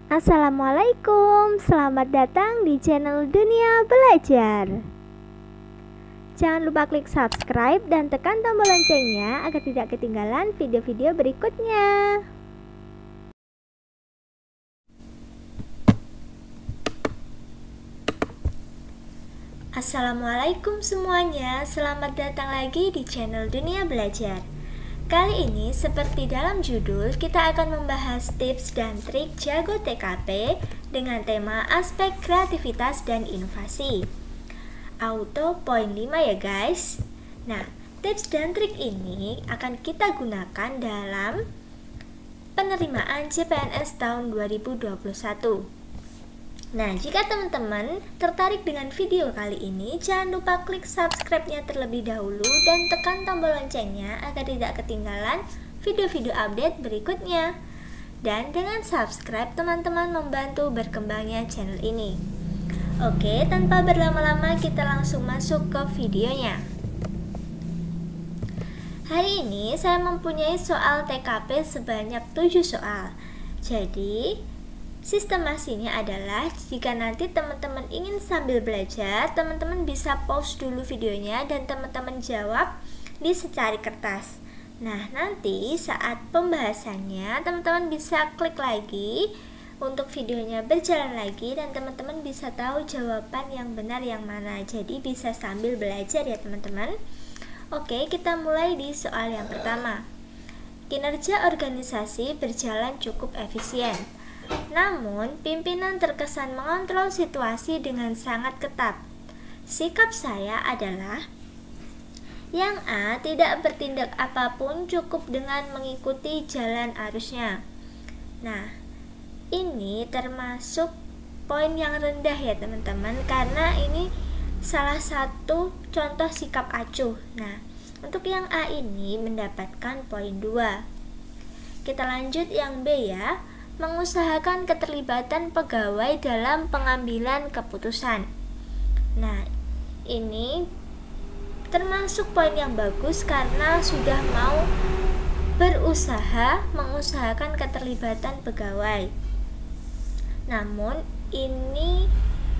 Assalamualaikum, selamat datang di channel Dunia Belajar. Jangan lupa klik subscribe dan tekan tombol loncengnya agar tidak ketinggalan video-video berikutnya. Assalamualaikum semuanya, selamat datang lagi di channel Dunia Belajar. Kali ini seperti dalam judul, kita akan membahas tips dan trik jago TKP dengan tema aspek kreativitas dan inovasi. Auto poin 5 ya guys. Nah, tips dan trik ini akan kita gunakan dalam penerimaan CPNS tahun 2021. Nah, jika teman-teman tertarik dengan video kali ini, jangan lupa klik subscribe-nya terlebih dahulu dan tekan tombol loncengnya agar tidak ketinggalan video-video update berikutnya. Dan dengan subscribe, teman-teman membantu berkembangnya channel ini. Oke, tanpa berlama-lama kita langsung masuk ke videonya. Hari ini saya mempunyai soal TKP sebanyak 7 soal. Jadi, sistemasinya adalah jika nanti teman-teman ingin sambil belajar, teman-teman bisa pause dulu videonya dan teman-teman jawab di secari kertas. Nah, nanti saat pembahasannya teman-teman bisa klik lagi untuk videonya berjalan lagi dan teman-teman bisa tahu jawaban yang benar yang mana. Jadi bisa sambil belajar ya teman-teman. Oke, kita mulai di soal yang pertama. Kinerja organisasi berjalan cukup efisien. Namun, pimpinan terkesan mengontrol situasi dengan sangat ketat. Sikap saya adalah yang A, tidak bertindak apapun, cukup dengan mengikuti jalan arusnya. Nah, ini termasuk poin yang rendah ya teman-teman, karena ini salah satu contoh sikap acuh. Nah, untuk yang A ini mendapatkan poin 2. Kita lanjut yang B ya. Mengusahakan keterlibatan pegawai dalam pengambilan keputusan. Nah, ini termasuk poin yang bagus karena sudah mau berusaha mengusahakan keterlibatan pegawai. Namun, ini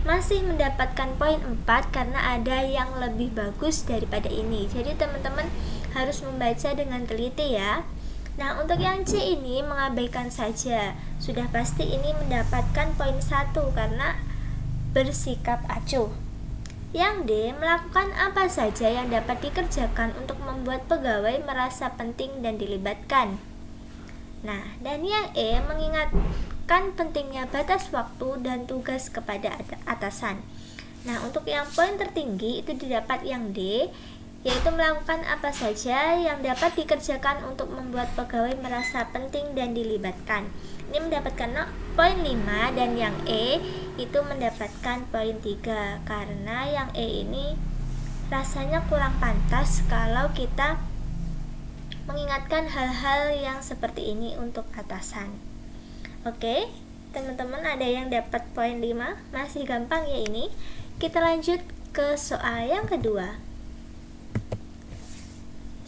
masih mendapatkan poin 4 karena ada yang lebih bagus daripada ini. Jadi, teman-teman harus membaca dengan teliti ya. Nah, untuk yang C ini mengabaikan saja. Sudah pasti ini mendapatkan poin 1 karena bersikap acuh. Yang D, melakukan apa saja yang dapat dikerjakan untuk membuat pegawai merasa penting dan dilibatkan. Nah, dan yang E, mengingatkan pentingnya batas waktu dan tugas kepada atasan. Nah, untuk yang poin tertinggi itu didapat yang D, yaitu melakukan apa saja yang dapat dikerjakan untuk membuat pegawai merasa penting dan dilibatkan. Ini mendapatkan poin 5 dan yang E itu mendapatkan poin 3 karena yang E ini rasanya kurang pantas kalau kita mengingatkan hal-hal yang seperti ini untuk atasan. Oke, teman-teman ada yang dapat poin 5, masih gampang ya ini. Kita lanjut ke soal yang kedua.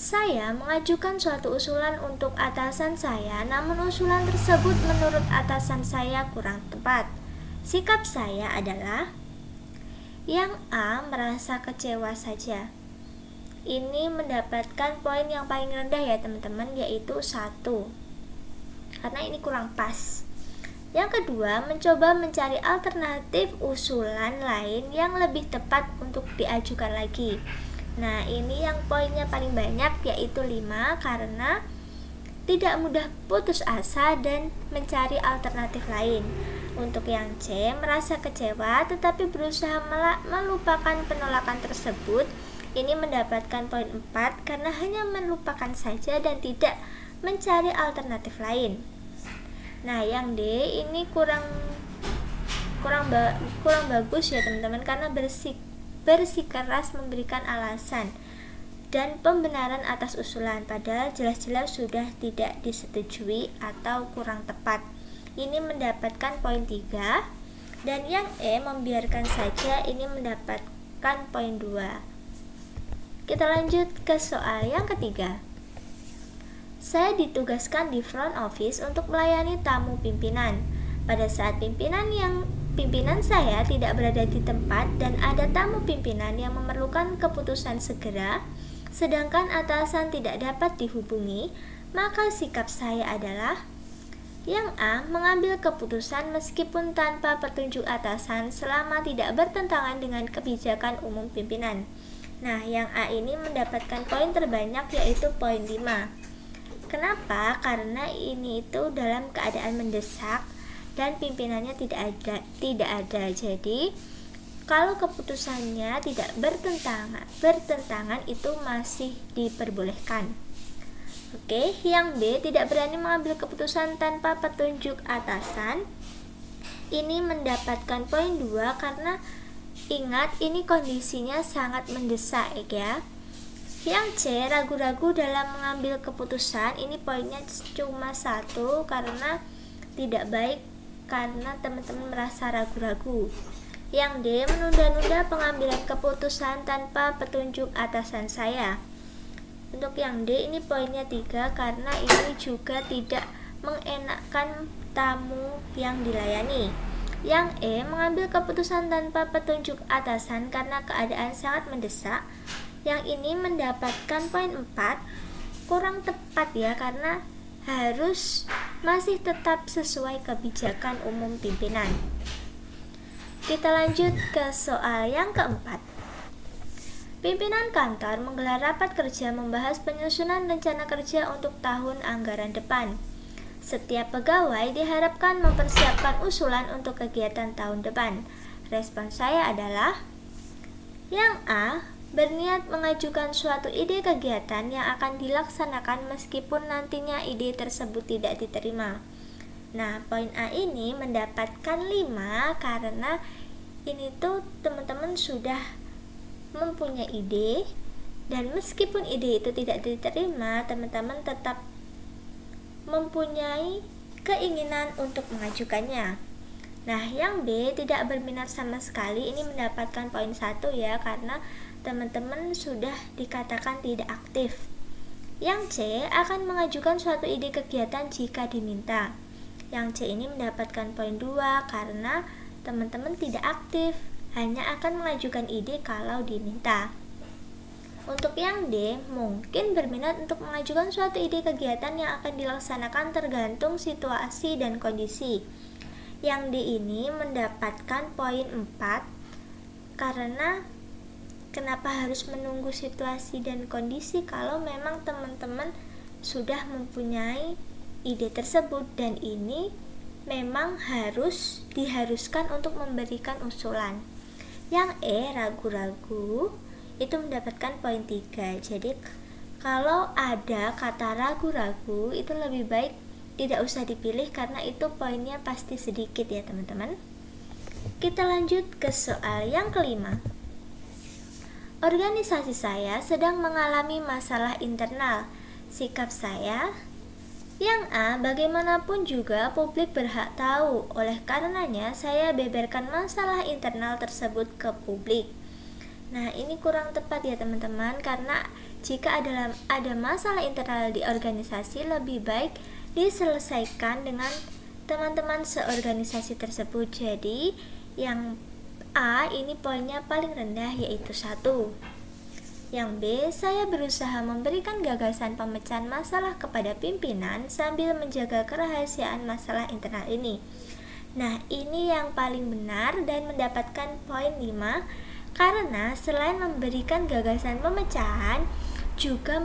Saya mengajukan suatu usulan untuk atasan saya, namun usulan tersebut menurut atasan saya kurang tepat. Sikap saya adalah yang A, merasa kecewa saja. Ini mendapatkan poin yang paling rendah ya teman-teman, yaitu 1. Karena ini kurang pas. Yang kedua, mencoba mencari alternatif usulan lain yang lebih tepat untuk diajukan lagi. Nah, ini yang poinnya paling banyak yaitu 5 karena tidak mudah putus asa dan mencari alternatif lain. Untuk yang C, merasa kecewa tetapi berusaha melupakan penolakan tersebut. Ini mendapatkan poin 4 karena hanya melupakan saja dan tidak mencari alternatif lain. Nah, yang D ini kurang bagus ya teman-teman karena bersikeras memberikan alasan dan pembenaran atas usulan padahal jelas-jelas sudah tidak disetujui atau kurang tepat. Ini mendapatkan poin 3 dan yang E membiarkan saja, ini mendapatkan poin 2. Kita lanjut ke soal yang ketiga. Saya ditugaskan di front office untuk melayani tamu pimpinan. Pada saat pimpinan saya tidak berada di tempat dan ada tamu pimpinan yang memerlukan keputusan segera, sedangkan atasan tidak dapat dihubungi, maka sikap saya adalah yang A. Mengambil keputusan meskipun tanpa petunjuk atasan selama tidak bertentangan dengan kebijakan umum pimpinan. Nah, yang A ini mendapatkan poin terbanyak, yaitu poin 5. Kenapa? Karena ini itu dalam keadaan mendesak dan pimpinannya tidak ada. Jadi kalau keputusannya tidak bertentangan itu masih diperbolehkan. Oke, yang B, tidak berani mengambil keputusan tanpa petunjuk atasan. Ini mendapatkan poin 2 karena ingat ini kondisinya sangat mendesak ya. Yang C, ragu-ragu dalam mengambil keputusan. Ini poinnya cuma 1 karena tidak baik karena teman-teman merasa ragu-ragu. Yang D, menunda-nunda pengambilan keputusan tanpa petunjuk atasan saya. Untuk yang D ini poinnya 3 karena ini juga tidak mengenakkan tamu yang dilayani. Yang E, mengambil keputusan tanpa petunjuk atasan karena keadaan sangat mendesak. Yang ini mendapatkan poin 4, kurang tepat ya, karena harus masih tetap sesuai kebijakan umum pimpinan. Kita lanjut ke soal yang keempat. Pimpinan kantor menggelar rapat kerja membahas penyusunan rencana kerja untuk tahun anggaran depan. Setiap pegawai diharapkan mempersiapkan usulan untuk kegiatan tahun depan. Respon saya adalah yang A, berniat mengajukan suatu ide kegiatan yang akan dilaksanakan meskipun nantinya ide tersebut tidak diterima. Nah, poin A ini mendapatkan 5 karena ini tuh teman-teman sudah mempunyai ide dan meskipun ide itu tidak diterima, teman-teman tetap mempunyai keinginan untuk mengajukannya. Nah, yang B, tidak berminat sama sekali. Ini mendapatkan poin 1 ya, karena teman-teman sudah dikatakan tidak aktif. Yang C, akan mengajukan suatu ide kegiatan jika diminta. Yang C ini mendapatkan poin 2 karena teman-teman tidak aktif, hanya akan mengajukan ide kalau diminta. Untuk yang D, mungkin berminat untuk mengajukan suatu ide kegiatan yang akan dilaksanakan tergantung situasi dan kondisi. Yang D ini mendapatkan poin 4 karena kenapa harus menunggu situasi dan kondisi kalau memang teman-teman sudah mempunyai ide tersebut dan ini memang diharuskan untuk memberikan usulan. Yang E, ragu-ragu, itu mendapatkan poin 3. Jadi kalau ada kata ragu-ragu itu lebih baik tidak usah dipilih karena itu poinnya pasti sedikit ya teman-teman. Kita lanjut ke soal yang kelima. Organisasi saya sedang mengalami masalah internal. Sikap saya, yang A, bagaimanapun juga publik berhak tahu. Oleh karenanya saya beberkan masalah internal tersebut ke publik. Nah, ini kurang tepat ya teman-teman, karena jika ada masalah internal di organisasi lebih baik diselesaikan dengan teman-teman seorganisasi tersebut. Jadi yang A ini poinnya paling rendah, yaitu 1. Yang B, saya berusaha memberikan gagasan pemecahan masalah kepada pimpinan sambil menjaga kerahasiaan masalah internal ini. Nah, ini yang paling benar dan mendapatkan poin 5 karena selain memberikan gagasan pemecahan juga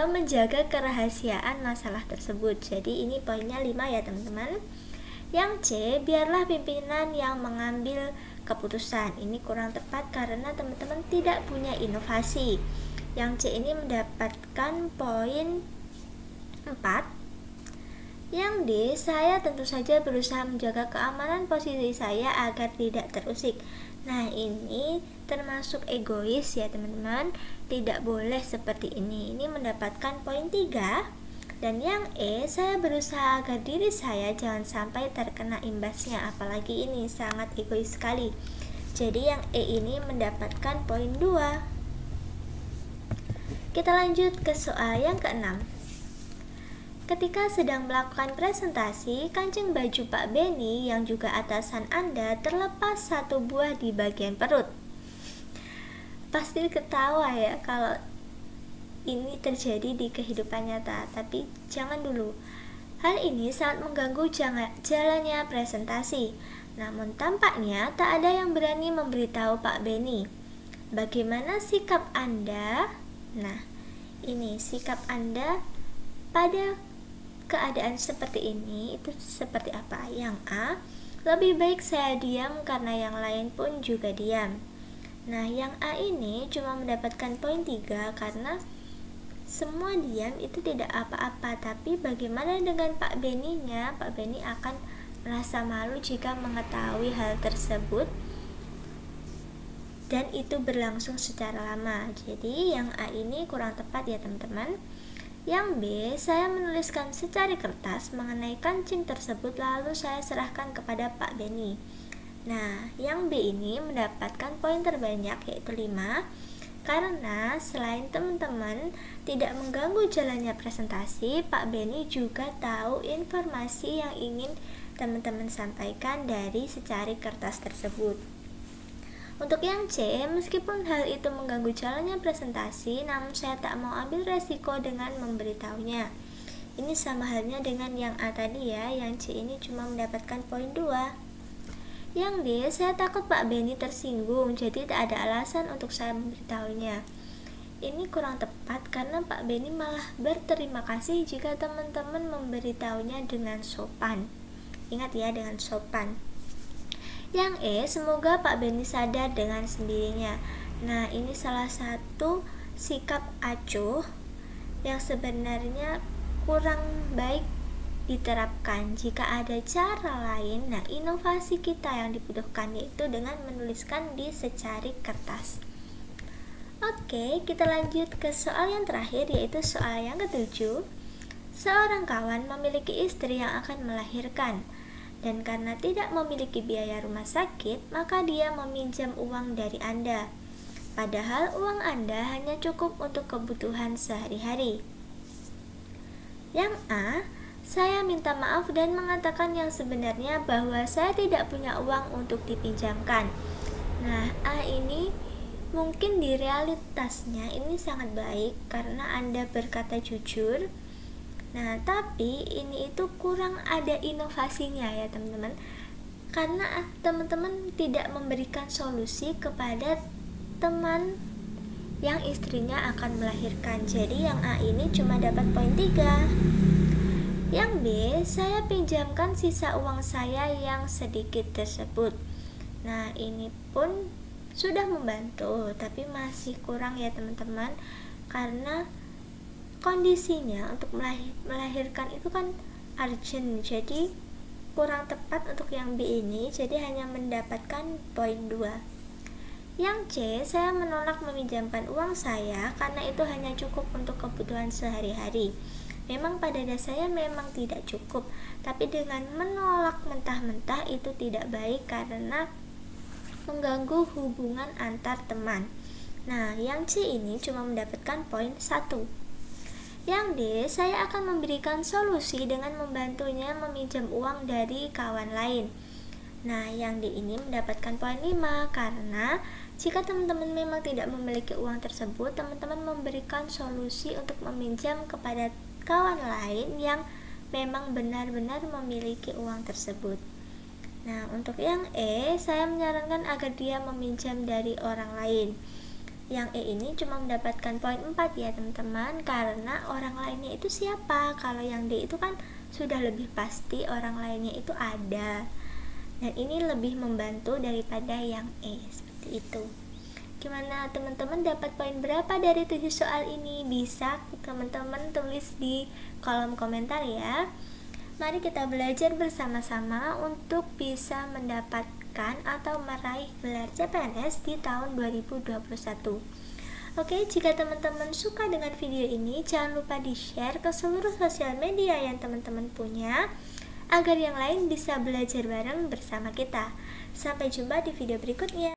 menjaga kerahasiaan masalah tersebut. Jadi ini poinnya 5 ya teman-teman. Yang C, biarlah pimpinan yang mengambil keputusan. Ini kurang tepat karena teman-teman tidak punya inovasi. Yang C ini mendapatkan poin 4. Yang D, saya tentu saja berusaha menjaga keamanan posisi saya agar tidak terusik. Nah, ini termasuk egois ya teman-teman. Tidak boleh seperti ini. Ini mendapatkan poin 3. Dan yang E, saya berusaha agar diri saya jangan sampai terkena imbasnya, apalagi ini sangat egois sekali. Jadi yang E ini mendapatkan poin 2. Kita lanjut ke soal yang ke-6. Ketika sedang melakukan presentasi, kancing baju Pak Benny yang juga atasan Anda terlepas satu buah di bagian perut. Pasti ketawa ya kalau ini terjadi di kehidupan nyata, tapi jangan dulu. Hal ini sangat mengganggu jalannya presentasi. Namun tampaknya tak ada yang berani memberitahu Pak Benny. Bagaimana sikap Anda? Nah, ini sikap Anda pada keadaan seperti ini itu seperti apa? Yang A, lebih baik saya diam karena yang lain pun juga diam. Nah, yang A ini cuma mendapatkan poin 3 karena semua diam itu tidak apa-apa. Tapi bagaimana dengan Pak Benny-nya? Pak Benny akan merasa malu jika mengetahui hal tersebut dan itu berlangsung secara lama. Jadi yang A ini kurang tepat ya teman-teman. Yang B, saya menuliskan secari kertas mengenai kancing tersebut lalu saya serahkan kepada Pak Benny. Nah, yang B ini mendapatkan poin terbanyak yaitu 5 karena selain teman-teman tidak mengganggu jalannya presentasi, Pak Benny juga tahu informasi yang ingin teman-teman sampaikan dari secari kertas tersebut. Untuk yang C, meskipun hal itu mengganggu jalannya presentasi, namun saya tak mau ambil resiko dengan memberitahunya. Ini sama halnya dengan yang A tadi ya, yang C ini cuma mendapatkan poin 2. Yang D, saya takut Pak Benny tersinggung, jadi tak ada alasan untuk saya memberitahunya. Ini kurang tepat karena Pak Benny malah berterima kasih jika teman-teman memberitahunya dengan sopan. Ingat ya, dengan sopan. Yang E, semoga Pak Benny sadar dengan sendirinya. Nah, ini salah satu sikap acuh yang sebenarnya kurang baik diterapkan. Jika ada cara lain, nah inovasi kita yang dibutuhkan yaitu dengan menuliskan di secari kertas. Oke, kita lanjut ke soal yang terakhir yaitu soal yang ke-7. Seorang kawan memiliki istri yang akan melahirkan. Dan karena tidak memiliki biaya rumah sakit, maka dia meminjam uang dari Anda. Padahal uang Anda hanya cukup untuk kebutuhan sehari-hari. Yang A, saya minta maaf dan mengatakan yang sebenarnya bahwa saya tidak punya uang untuk dipinjamkan. Nah, A ini mungkin di realitasnya ini sangat baik karena Anda berkata jujur. Nah, tapi ini itu kurang ada inovasinya ya teman-teman. Karena teman-teman tidak memberikan solusi kepada teman yang istrinya akan melahirkan. Jadi yang A ini cuma dapat poin 3. Yang B, saya pinjamkan sisa uang saya yang sedikit tersebut. Nah, ini pun sudah membantu, tapi masih kurang ya teman-teman. Karena kondisinya untuk melahirkan itu kan urgent, jadi kurang tepat untuk yang B ini, jadi hanya mendapatkan poin 2. Yang C, saya menolak meminjamkan uang saya karena itu hanya cukup untuk kebutuhan sehari-hari. Memang pada dasarnya memang tidak cukup, tapi dengan menolak mentah-mentah itu tidak baik karena mengganggu hubungan antar teman. Nah, yang C ini cuma mendapatkan poin 1. Yang D, saya akan memberikan solusi dengan membantunya meminjam uang dari kawan lain. Nah, yang D ini mendapatkan poin 5 karena jika teman-teman memang tidak memiliki uang tersebut, teman-teman memberikan solusi untuk meminjam kepada kawan lain yang memang benar-benar memiliki uang tersebut. Nah, untuk yang E, saya menyarankan agar dia meminjam dari orang lain. Yang E ini cuma mendapatkan poin 4 ya teman-teman, karena orang lainnya itu siapa? Kalau yang D itu kan sudah lebih pasti orang lainnya itu ada. Dan ini lebih membantu daripada yang E, seperti itu. Gimana teman-teman, dapat poin berapa dari 7 soal ini? Bisa teman-teman tulis di kolom komentar ya. Mari kita belajar bersama-sama untuk bisa mendapatkan atau meraih gelar CPNS di tahun 2021. Oke, jika teman-teman suka dengan video ini, jangan lupa di-share ke seluruh sosial media yang teman-teman punya agar yang lain bisa belajar bareng bersama kita. Sampai jumpa di video berikutnya.